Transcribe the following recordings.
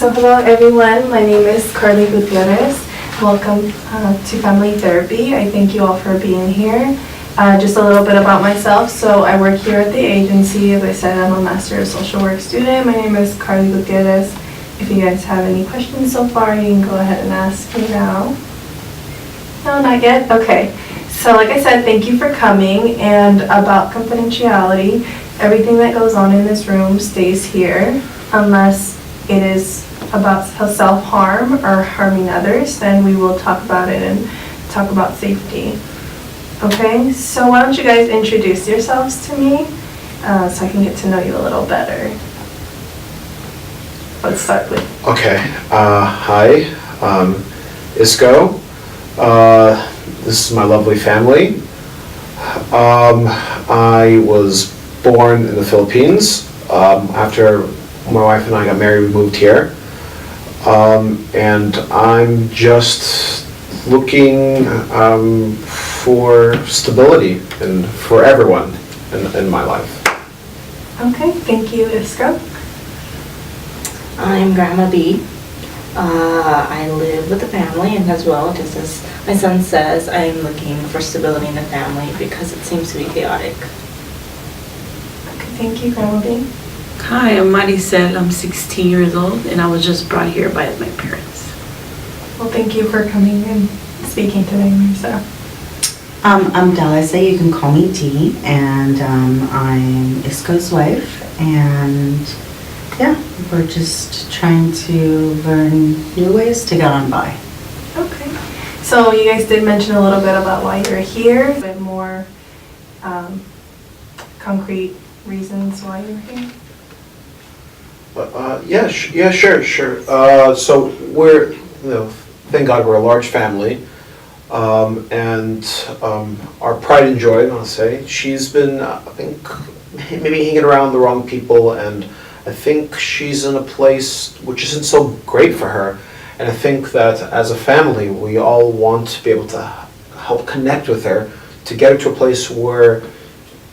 So hello everyone, my name is Carly Gutierrez. Welcome to Family Therapy. I thank you all for being here. Just a little bit about myself. So I work here at the agency. As I said, I'm a Master of Social Work student. My name is Carly Gutierrez. If you guys have any questions so far, you can go ahead and ask me now. No, not yet? Okay. So like I said, thank you for coming. And about confidentiality, everything that goes on in this room stays here unless it is about self-harm or harming others, then we will talk about it and talk about safety. Okay, so why don't you guys introduce yourselves to me so I can get to know you a little better. Let's start with. Okay, hi, Isco. This is my lovely family. I was born in the Philippines. After my wife and I got married, we moved here. And I'm just looking for stability and for everyone in my life. Okay, thank you, Isco. I'm Grandma B. I live with the family, and as well, just as my son says, I'm looking for stability in the family because it seems to be chaotic. Okay, thank you, Grandma B. Hi, I'm Maricel. I'm 16 years old, and I was just brought here by my parents. Well, thank you for coming and speaking today, Marisa. I'm Delisa, you can call me Dee, and I'm Isco's wife, and yeah, we're just trying to learn new ways to get on by. Okay, so you guys did mention a little bit about why you're here, a bit more concrete reasons why you're here. Yeah, sure. So we're, thank God we're a large family. And our pride and joy, I'll say, she's been, I think, maybe hanging around the wrong people, and I think she's in a place which isn't so great for her. And I think that as a family, we all want to be able to help connect with her to get her to a place where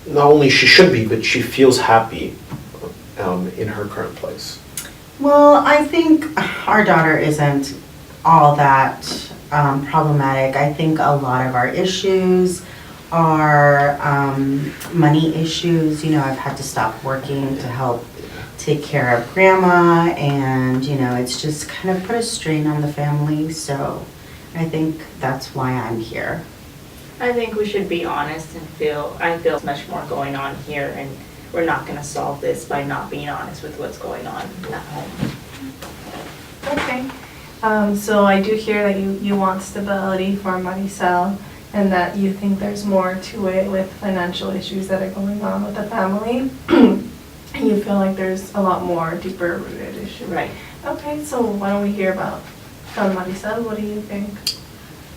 not only she should be, but she feels happy in her current place. Well, I think our daughter isn't all that problematic. I think a lot of our issues are money issues. I've had to stop working to help take care of Grandma, and it's just kind of put a strain on the family, so I think that's why I'm here. I think we should be honest and I feel there's much more going on here, and we're not going to solve this by not being honest with what's going on at home. Okay, so I do hear that you want stability for Maricel, and that you think there's more to it with financial issues that are going on with the family. And you feel like there's a lot more deeper rooted issue. Right. Okay, so why don't we hear from Maricel? What do you think?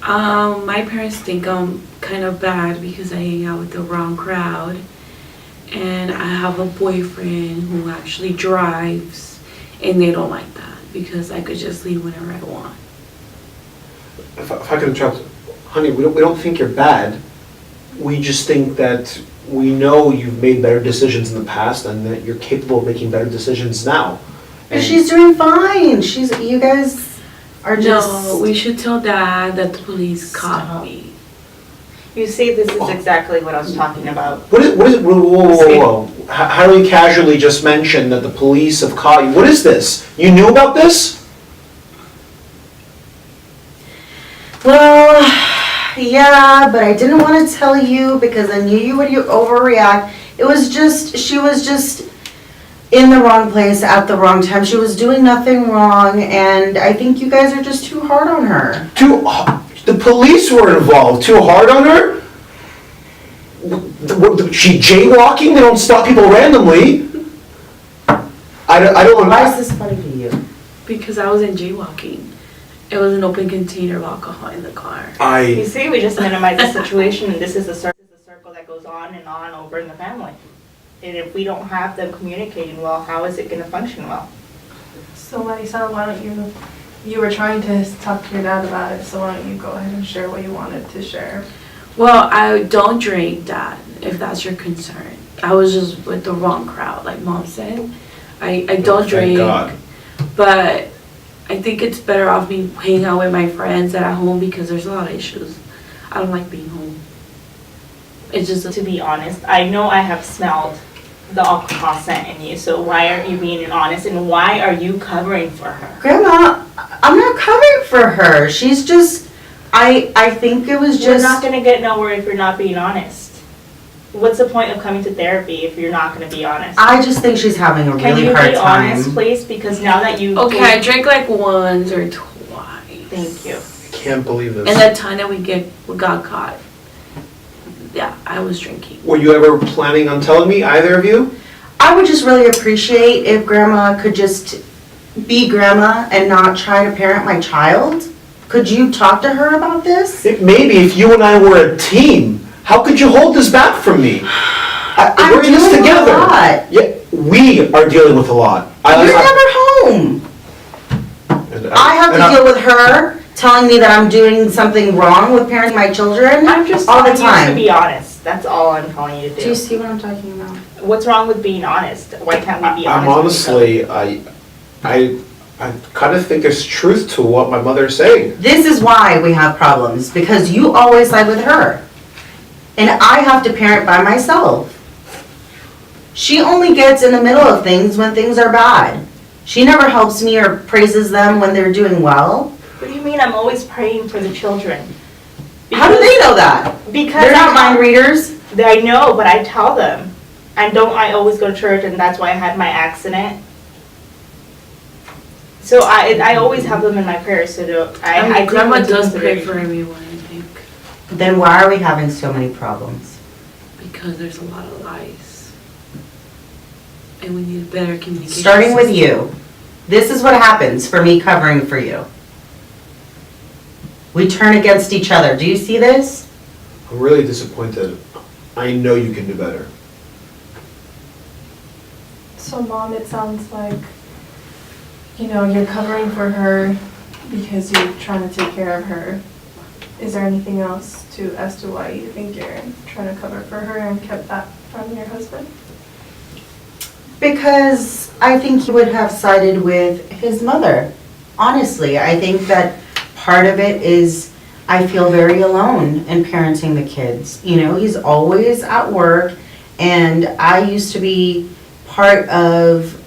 My parents think I'm kind of bad because I hang out with the wrong crowd. And I have a boyfriend who actually drives, and they don't like that because I could just leave whenever I want. If I could interrupt, honey, we don't think you're bad. We just think that we know you've made better decisions in the past and that you're capable of making better decisions now. And she's doing fine. You guys are just... No, we should tell Dad that the police caught me. You see, this is exactly what I was talking about. What is whoa. How do you casually just mention that the police have caught you? What is this? You knew about this? Well, yeah, but I didn't want to tell you because I knew you would overreact. She was just in the wrong place at the wrong time. She was doing nothing wrong, and I think you guys are just too hard on her. The police were involved. Too hard on her? She jaywalking? They don't stop people randomly. I don't. Why is this funny to you? Because I wasn't jaywalking. It was an open container of alcohol in the car. You see, we just minimize the situation, and this is the circle that goes on and on over in the family. And if we don't have them communicating well, how is it going to function well? So Maricel, why don't you were trying to talk to your dad about it, so why don't you go ahead and share what you wanted to share? Well, I don't drink, Dad, if that's your concern. I was just with the wrong crowd, like Mom said. I don't drink. God. But I think it's better off me hanging out with my friends than at home because there's a lot of issues. I don't like being home. It's just To be honest, I know I have smelled the alcohol scent in you, so why aren't you being honest, and why are you covering for her? Grandma, I'm not covering for her. She's just, I think it was You're just. not gonna get nowhere if you're not being honest. What's the point of coming to therapy if you're not gonna be honest? I just think she's having a Can really you hard be time. honest, please? Because now that you okay. I drank like once or twice. Thank you. I can't believe this. And that time that we got caught. Yeah, I was drinking. Were you ever planning on telling me, either of you? I would just really appreciate if Grandma could just be Grandma and not try to parent my child. Could you talk to her about this? Maybe if you and I were a team, how could you hold this back from me? I'm We're in this dealing with a together. lot. Yeah, we are dealing with a lot. You're never home. I have to deal with her telling me that I'm doing something wrong with parenting my children I'm just all telling the you to time. be honest. That's all I'm telling you to Do you do. see what I'm talking about? What's wrong with being honest? Why can't we be honest? I'm with each other? honestly, I kind of think there's truth to what my mother's saying. This is why we have problems, because you always side with her. And I have to parent by myself. She only gets in the middle of things when things are bad. She never helps me or praises them when they're doing well. What do you mean I'm always praying for the children? How do they know that? Because They're not I mind readers. I know, but I tell them. And don't I always go to church, and that's why I had my accident? So I always have them in my prayers, so I take Grandma into does pray consideration. for everyone, I think, Then why are we having so many problems? because there's a lot of lies. And we need a better communication. Starting with system. you. This is what happens for me covering for you. We turn against each other. Do you see this? I'm really disappointed. I know you can do better. So Mom, it sounds like, you're covering for her because you're trying to take care of her. Is there anything else as to why you think you're trying to cover for her and kept that from your husband? Because I think he would have sided with his mother. Honestly, I think that part of it is I feel very alone in parenting the kids. He's always at work, and I used to be part of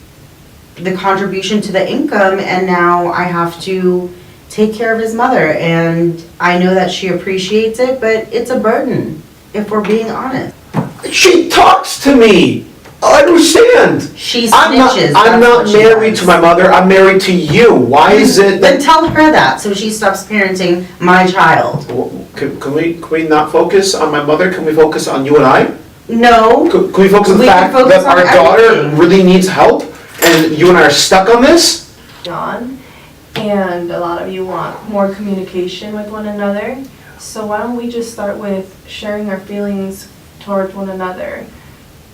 the contribution to the income, and now I have to take care of his mother. And I know that she appreciates it, but it's a burden, if we're being honest. She talks to me. I understand. She I'm snitches. not that's what she married does. to my mother. I'm married to you. Why is it Then that? tell her that, so she stops parenting my child. Can we not focus on my mother? Can we focus on you and I? No, Can we focus on the We can fact focus that our on daughter everything. really needs help, and you and I are stuck on this? On, and a lot of you want more communication with one another. So why don't we just start with sharing our feelings towards one another?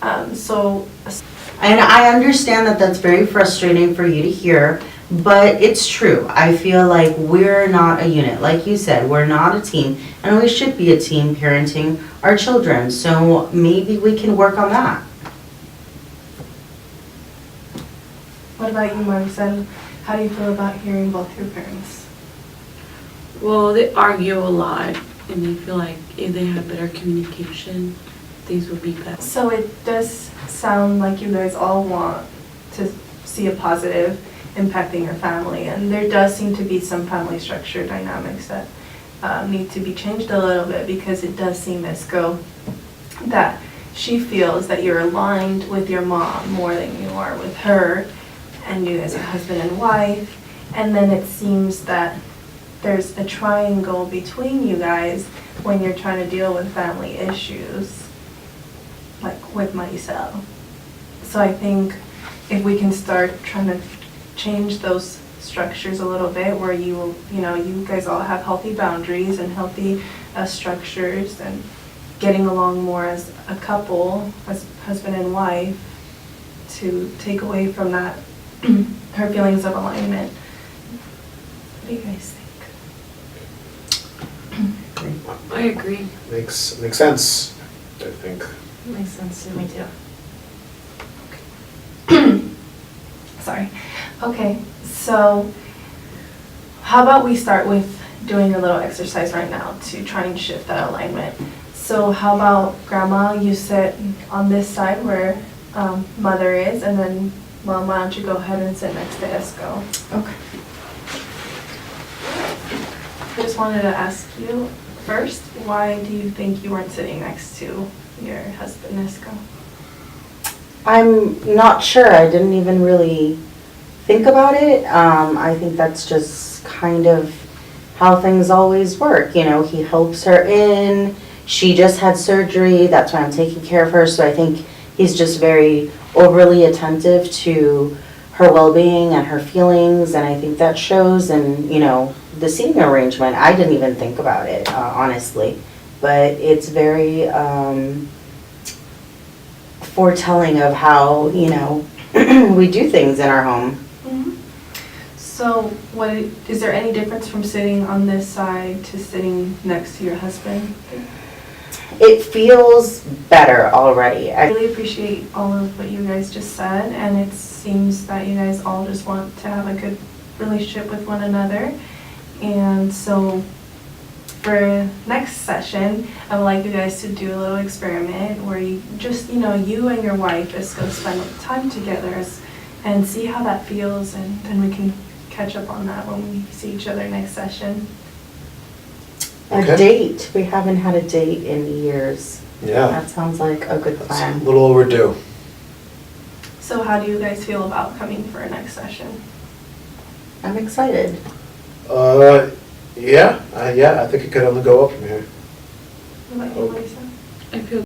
and I understand that that's very frustrating for you to hear, but it's true. I feel like we're not a unit. Like you said, we're not a team, and we should be a team parenting our children. So maybe we can work on that. What about you, Maricel? How do you feel about hearing both your parents? Well, they argue a lot, and I feel like if they had better communication, things would be better. So it does sound like you guys all want to see a positive impacting your family, and there does seem to be some family structure dynamics that need to be changed a little bit, because it does seem as though that she feels that you're aligned with your mom more than you are with her, and you as a husband and wife, and then it seems that there's a triangle between you guys when you're trying to deal with family issues, like with Maricel. So I think if we can start trying to change those structures a little bit, where you guys all have healthy boundaries and healthy structures, and getting along more as a couple, as husband and wife, to take away from that her feelings of alignment. What do you guys think? I agree. Makes sense, I think. Makes sense to me too. 'Cause- Sorry. Okay, so, 'cause, I think, makes sense to me too. Okay, so, 'cause I think, makes sense to me too. Okay, so, 'cause I think, makes sense to me too. Okay, so, 'cause I think, makes sense to me too. Okay, so, 'cause I think, makes sense to me too. Okay, so, how about we start with doing a little exercise right now to try and shift that alignment. So how about Grandma, you sit on this side where Mother is, and then Mom, why don't you go ahead and sit next to Esco? Okay. I just wanted to ask you first, why do you think you weren't sitting next to your husband, Esco? I'm not sure. I didn't even really think about it. I think that's just kind of how things always work. You know, he helps her in. She just had surgery. That's why I'm taking care of her. So I think he's just very overly attentive to her well-being and her feelings. And I think that shows in, you know, the seating arrangement. I didn't even think about it, honestly. But it's very foretelling of how, you know, we do things in our home. So what, is there any difference from sitting on this side to sitting next to your husband? It feels better already. I really appreciate all of what you guys just said, and it seems that you guys all just want to have a good relationship with one another. And so for next session, I would like you guys to do a little experiment where you just, you know, you and your wife just go spend time together and see how that feels, and then we can catch up on that when we see each other next session. Okay. A date. We haven't had a date in years. Yeah, That sounds like a good that's plan. a little overdue. So how do you guys feel about coming for a next session? I'm excited. Yeah, I think it could only go up from here. What about you, Lisa? I feel